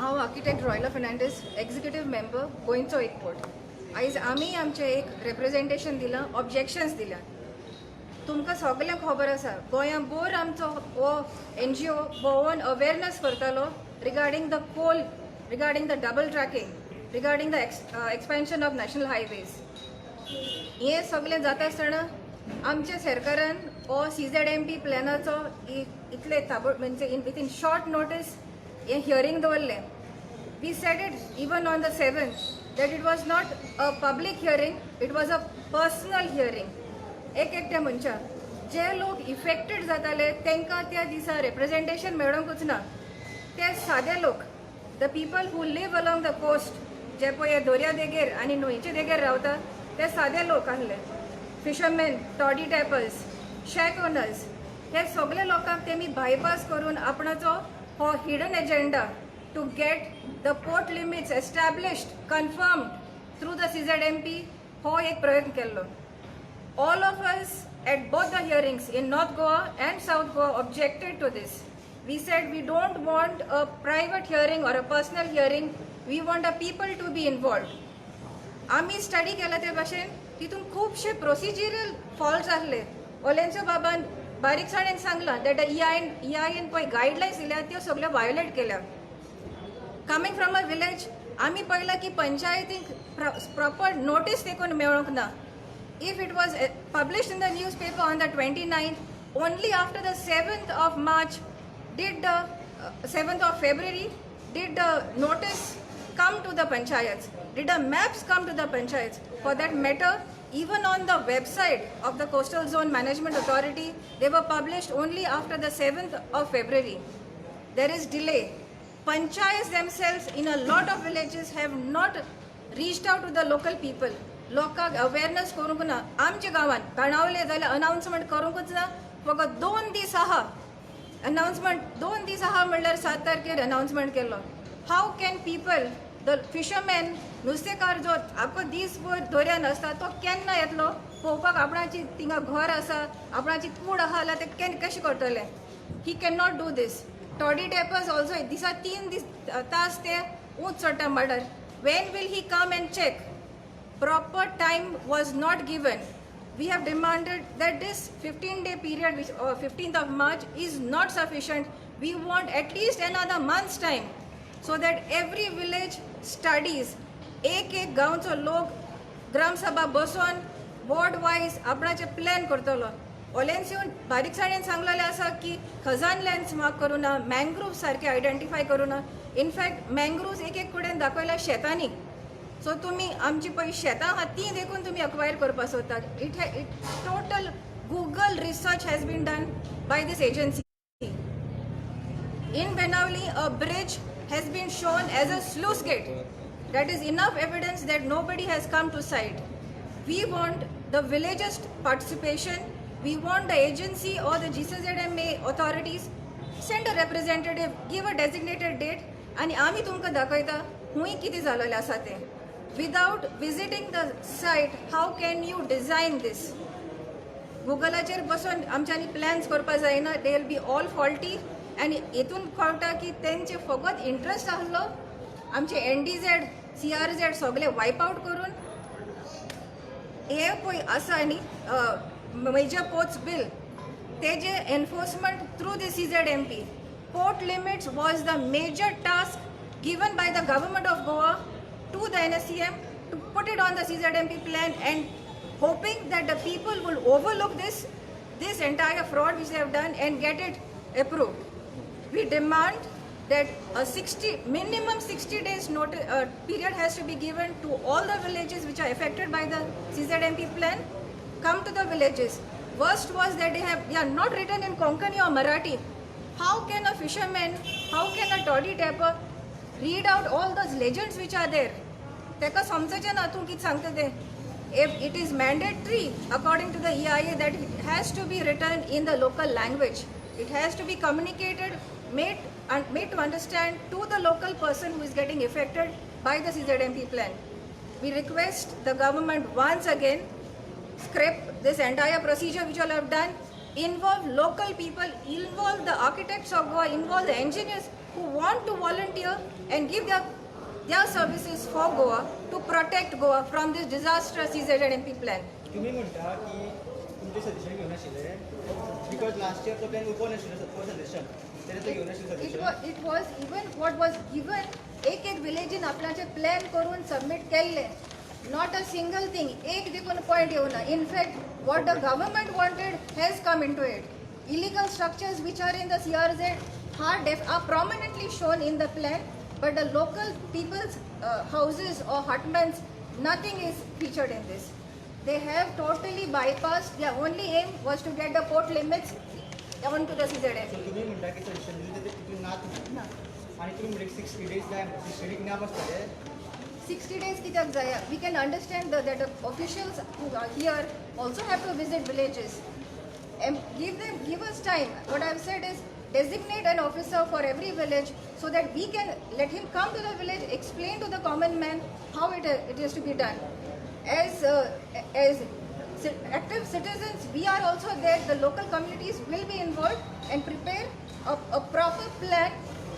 हांव architect रॉयला Fernandes executive member गोंयचो एक पोर्ट. आयज आमी आमचें एक रिप्रेजेंटेशन दिलां, ऑब्जेक्शन्स दिल्या. तुमकां सगळ्यांक खबर आसा गोंया बोर आमचो हो NGO भोंवून अवेरनेस करतालो regarding the coal, regarding the double tracking, regarding the expansion of national highways. हें सगळें जाता आसतना आमच्या सरकारान हो CZMP प्लॅनाचो इतले म्हणजे विथीन शॉर्ट नोटीस हे हियरींग दवरलें. We said it even on the 7th that it was not a public hearing, it was a personal hearing. एक एकट्या मनशा जे लोक इफेक्टेड जाताले तांकां त्या दिसा रिप्रेजेंटेशन मेळोंकूच ना. ते सादे लोक, the people who live along the coast, जे पळय दर्या देगेर आनी न्हंयचे देगेर रावता ते सादे लोक आहले. Fisherman, toddy tappers, shack owners, हे सगळे लोकांक तेमी बायपास करून आपणाचो हो hidden agenda to get the port limits established, confirmed through the CZMP हो एक प्रयत्न केल्लो. All of us at both the hearings in North Goa and South Goa objected to this. We said we don't want a private hearing or a personal hearing. We want the people to be involved. आम्ही study केला ते भाशेन तितून खूबशे procedural faults आसले. ओलेंचो बाबान बारीकसाणेन सांगलां दॅट EIN पळय गायडलायन्स दिल्या त्यो सगळ्यो वायोलेट केल्या. कमिंग फ्रॉम अ विलेज आम्ही पळयलां की पंचायतीक प्रॉपर नोटीस देखून मेळोंक ना. If it was published in the newspaper on the 29th, only after the 7th of March did the 7th of February did the notice come to the panchayats, did the maps come to the panchayats. For that matter, even on the website of the Coastal Zone Management Authority, they were published only after the 7th of February. There is delay. Panchayats themselves in a lot of villages have not reached out to the local people. लोकांक awareness करूंक ना. आमच्या गांवांत बाणावले जाल्यार announcement करूंकच ना. फकत 2 दीस आहा announcement, 2 दीस आहा म्हणल्यार 7 तारखेर अनाउन्समेंट केलो. How can people, the fisherman, नुस्तेकार जो आख्खो दीसभर दर्यान आसता तो केन्ना येतलो पळोवपाक? आपणाची थिंगा घर आसा, आपणाची कूड आहा जाल्यार ते कशें करतले? He can not do this. Toddy tappers also दिसा 3 तास ते ऊंच चडटा म्हणल्यार when will he come and check? Proper time was not given. We have demanded that this 15-day period, which 15th of March, is not sufficient. We want at least another month's time so that every village studies. एक गांवचो लोक ग्रामसभा बसोन ward wise आपणाचे plan करतलो. ओलेन्सियून बारीकसाणेन सांगलेलें आसा की Khajan lands mark करूं ना, मँग्रोव्ह सारके आयडेंटिफाय करूं ना. इनफॅक्ट मँग्रोव्स एक कडेन दाखयल्या शेतांनी. सो तुम्ही आमची पळय शेतां आहा ती देखून तुम्ही अक्वायर करपाक सोदतात. It total Google research has been done by this agency. In Benavli, a bridge has been shown as a sluice gate. That is enough evidence that nobody has come to site. We want the villagers' participation. We want the agency or the GCZMA authorities send a representative, give a designated date, आणि आम्ही तुमकां दाखयता हुंय कितें जालेलें आसा तें. Without visiting the site, how can you design this? गुगलाचेर बसून आमच्यांनी प्लॅन्स करपा जायना. They will be all faulty. आनी हेतून कळटा की तेंचे फकत इंट्रस्ट आसलो आमचे NDZ, CRZ सगळे वायप आवट करून. हे पळय आसा न्ही मेजर पोर्ट्स बिल, तेजे enforcement through the CZMP. Port limits was the major task given by the government of Goa to the NSCM to put it on the CZMP plan, and hoping that the people will overlook this entire fraud which they have done and get it approved. We demand that a minimum 60 days notice period has to be given to all the villages which are affected by the CZMP plan. Come to the villages. Worst was that they are not written in Konkani or Marathi. How can a fisherman, how can a toddy tapper read out all those legends which are there? तेका समजचें ना तूं कितें सांगता तें. If it is mandatory according to the EIA that it has to be written in the local language, it has to be communicated, made to understand to the local person who is getting affected by the CZMP plan. We request the government once again scrap this entire procedure which all have done, involve local people, involve the architects of Goa, involve the engineers. who want to volunteer and give their services for Goa to protect Goa from this disastrous CZMP plan. तुम्ही म्हणता की तुमचे suggestion घेऊन आशिल्ले because last year तो plan open आशिल्लो for suggestion तेन्ना तो घेऊन आशिल्लो suggestion It was even what was given एक विलेजीन आपल्याचे प्लॅन करून सबमिट केल्ले. Not a single thing. एक देखून पॉइंट येऊ ना. In fact, what the government wanted has come into it. Illegal structures which are in the CRZ are prominently shown in the plan, but the local people's houses or hutments, nothing is featured in this. They have totally bypassed. Their only aim was to get the port limits onto the CZM. So तुम्ही म्हणता की suggestion दिले ते तितून नात ना. आणि तुम्ही म्हणजे 60 days जाय 60 days नाम आसतले 60 days कित्याक जाया? We can understand that the officials who are here also have to visit villages. And give us time. What I've said is designate an officer for every village so that we can let him come to the village, explain to the common man how it is to be done. As active citizens, we are also there. The local communities will be involved and prepare a proper plan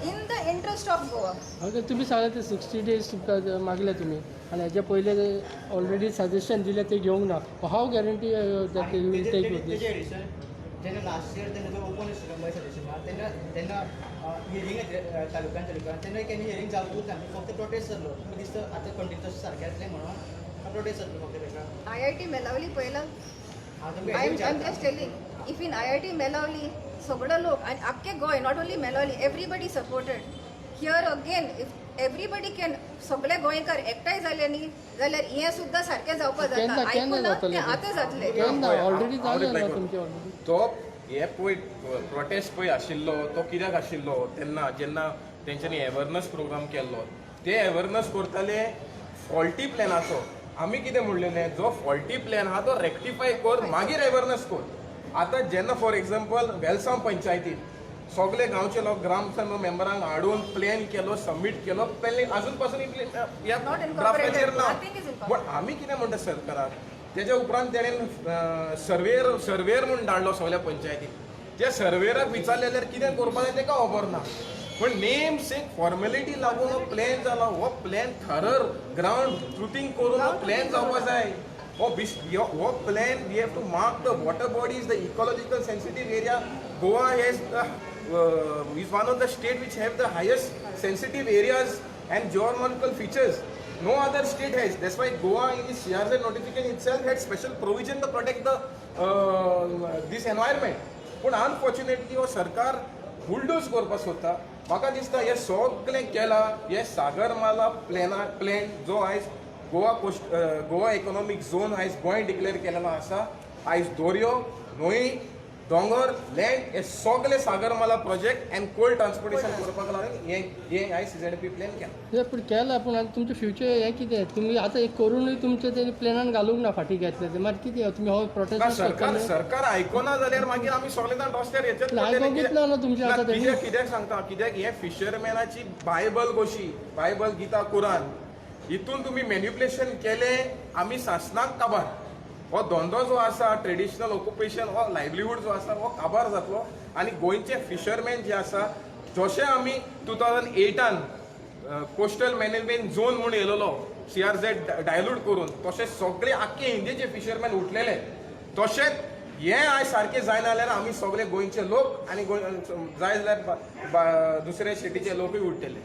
in the interest of Goa. अगर तुम्ही सांगले ते 60 days तुमकां मागले तुम्ही आणि हेच्या पयले already suggestion दिले ते घेवंक ना. हाव guarantee that you will take with तेजे एडिशन जेन्ना लास्ट इयर तेन्ना तो ओपन आशिल्लो मय सजेशन तेन्ना हियरिंग तालुक्यान तेन्ना केन्ना हियरिंग जावूच ना फक्त प्रोटेस्ट जाल्लो म्हाका दिसता आतां कंटिन्यूस सारकें जातलें म्हणून प्रोटेस्ट जातलो फक्त तेका IIT मेलावली पयला. I'm just telling. If in IIT मेलावली सगळे लोक आणि अख्खे गोय नॉट ओनली मेलावली everybody supported. Here again if everybody can सगळे गोंयकार एकठांय जाले न्ही जाल्यार हें सुद्दां सारकें जावपाक जाता. आयकून ते आतां जातले. ऑलरेडी जाले ना तुमचे ऑलरेडी तो हे पळय प्रोटेस्ट पळय आशिल्लो तो कित्याक आशिल्लो तेन्ना जेन्ना तेंच्यांनी अवेरनस प्रोग्राम केल्लो ते अवेरनस करताले फॉल्टी प्लॅनाचो. आमी कितें म्हणलेलें जो फॉल्टी प्लॅन आहा तो रेक्टिफाय कर मागीर अवेरनस कर. आतां जेन्ना फॉर एक्झाम्पल वेलसांव पंचायतीन सगळे गांवचे लोक ग्रामसभा मेंबरांक हाडून प्लॅन केलो सबमीट केलो पयलीं आजून पासून ह्या ड्राफ्टाचेर ना. पण आमी कितें म्हणटा सरकाराक तेज्या उपरांत तेणेन सर्वेर म्हूण धाडलो सगळ्या पंचायतीक. त्या सर्वेराक विचारलें जाल्यार कितें करपा जाय तेका खबर ना. पण नेम सेक फॉर्मेलिटी लागून हो प्लॅन जाला. हो प्लॅन थरर ग्राउंड ट्रुथींग करून हो प्लॅन जावपा जाय. हो plan we have to mark the water bodies the ecological sensitive area. Goa has is one of the state which have the highest sensitive areas and geological features. No other state has. That's why Goa in the CRZ notification itself had special provision to protect the this environment. पण unfortunately हो सरकार bulldoze करपाक सोदता. म्हाका दिसता हे सगळें केलां हे सागरमाला प्लॅन जो आयज गोवा इकॉनॉमीक झोन आयज गोंय डिक्लेअर केलेलो आसा. आयज दर्यो न्हंय दोंगर लँड हे सगळे Sagarmala project end cold transportation करपाक लागून हे आयज CZMP प्लॅन केला. पूण केला पूण आतां तुमचें फ्युचर हें कितें तुमी आतां एक करूनय तुमचे ते प्लॅनान घालूंक ना फाटीं घेतले ते मागीर कितें तुमी हो प्रोटेस्ट सरकार आयकोना जाल्यार मागीर आमी सगळे जाण रस्त्यार आयकोंकूच ना तुमचें आतां तेणी कित्याक सांगता कित्याक हे फिशरमॅनाची बायबल कशी बायबल गीता कुरान हितून तुमी मॅन्युप्युलेशन केलें आमी सासणाक काबार. हो धंदो जो आसा ट्रेडिशनल ऑक्युपेशन हो लायव्हलीहूड जो आसा हो काबार जातलो. आनी गोंयचे फिशरमॅन जे आसा जशें आमी 2008 कोस्टल मॅनेजमेंट झोन म्हूण येयलेलो CRZ डायल्यूट करून तशें सगळे आख्खे इंडियेचे फिशरमॅन उठलेले. तशेंच हें आयज सारकें जायना जाल्यार आमी सगळे गोंयचे लोक आनी जाय जाल्यार दुसऱ्या स्टेटीचे लोकूय उठलेले.